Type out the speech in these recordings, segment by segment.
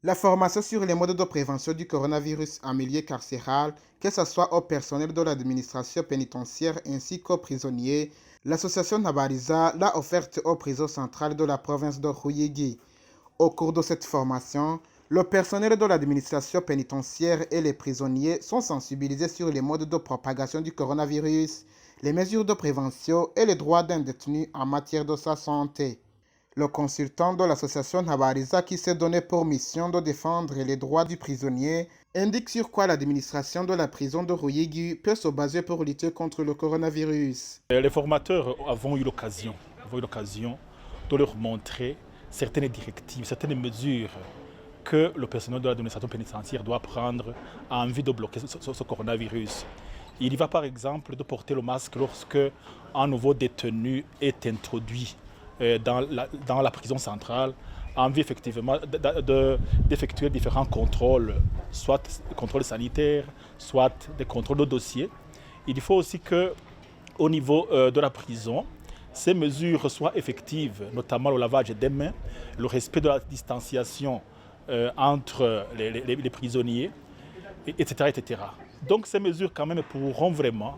La formation sur les modes de prévention du coronavirus en milieu carcéral, que ce soit au personnel de l'administration pénitentiaire ainsi qu'aux prisonniers, l'association Nabariza l'a offerte aux prisons centrales de la province de Ruyigi. Au cours de cette formation, le personnel de l'administration pénitentiaire et les prisonniers sont sensibilisés sur les modes de propagation du coronavirus, les mesures de prévention et les droits d'un détenu en matière de sa santé. Le consultant de l'association Nabariza, qui s'est donné pour mission de défendre les droits du prisonnier, indique sur quoi l'administration de la prison de Ruyigi peut se baser pour lutter contre le coronavirus. Les formateurs avons eu l'occasion de leur montrer certaines directives, certaines mesures que le personnel de l'administration pénitentiaire doit prendre en vue de bloquer ce coronavirus. Il y va par exemple de porter le masque lorsque un nouveau détenu est introduit dans la prison centrale, en vue effectivement d'effectuer différents contrôles, soit des contrôles sanitaires, soit des contrôles de dossiers. Il faut aussi qu'au niveau de la prison, ces mesures soient effectives, notamment le lavage des mains, le respect de la distanciation entre les prisonniers, etc., etc. Donc ces mesures quand même pourront vraiment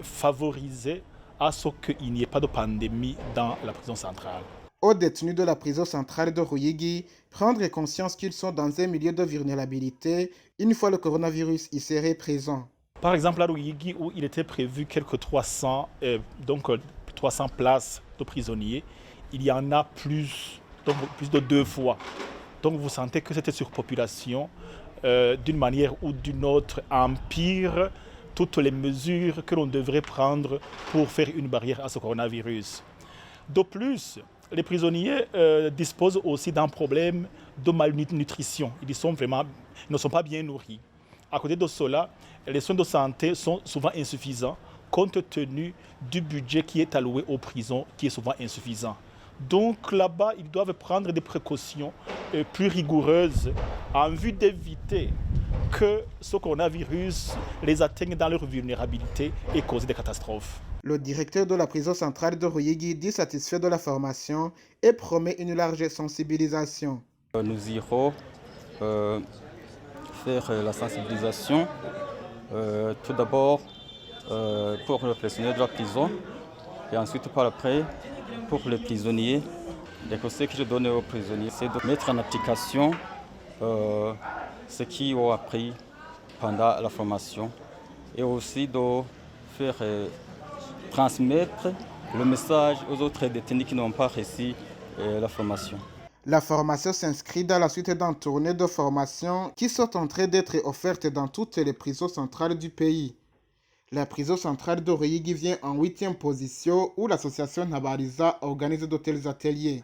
favoriser à ce qu'il n'y ait pas de pandémie dans la prison centrale. Aux détenus de la prison centrale de Ruyigi, prendre conscience qu'ils sont dans un milieu de vulnérabilité une fois le coronavirus y serait présent. Par exemple, à Ruyigi, où il était prévu quelques 300 places de prisonniers, il y en a plus de 2 fois. Donc vous sentez que cette surpopulation, d'une manière ou d'une autre, empire toutes les mesures que l'on devrait prendre pour faire une barrière à ce coronavirus. De plus, les prisonniers disposent aussi d'un problème de malnutrition. Ils ne sont pas bien nourris. À côté de cela, les soins de santé sont souvent insuffisants compte tenu du budget qui est alloué aux prisons, qui est souvent insuffisant. Donc là-bas, ils doivent prendre des précautions plus rigoureuses en vue d'éviter que ce coronavirus les atteigne dans leur vulnérabilité et cause des catastrophes. Le directeur de la prison centrale de Ruyigi dit satisfait de la formation et promet une large sensibilisation. Nous irons faire la sensibilisation tout d'abord pour le personnel de la prison et ensuite par après pour les prisonniers. Les conseils que je donne aux prisonniers, c'est de mettre en application ce qu'ils ont appris pendant la formation et aussi de faire transmettre le message aux autres détenus qui n'ont pas reçu la formation. La formation s'inscrit dans la suite d'un tournée de formation qui sont en train d'être offertes dans toutes les prisons centrales du pays. La prison centrale de Ruyigi vient en 8e position où l'association Nabariza organise de tels ateliers.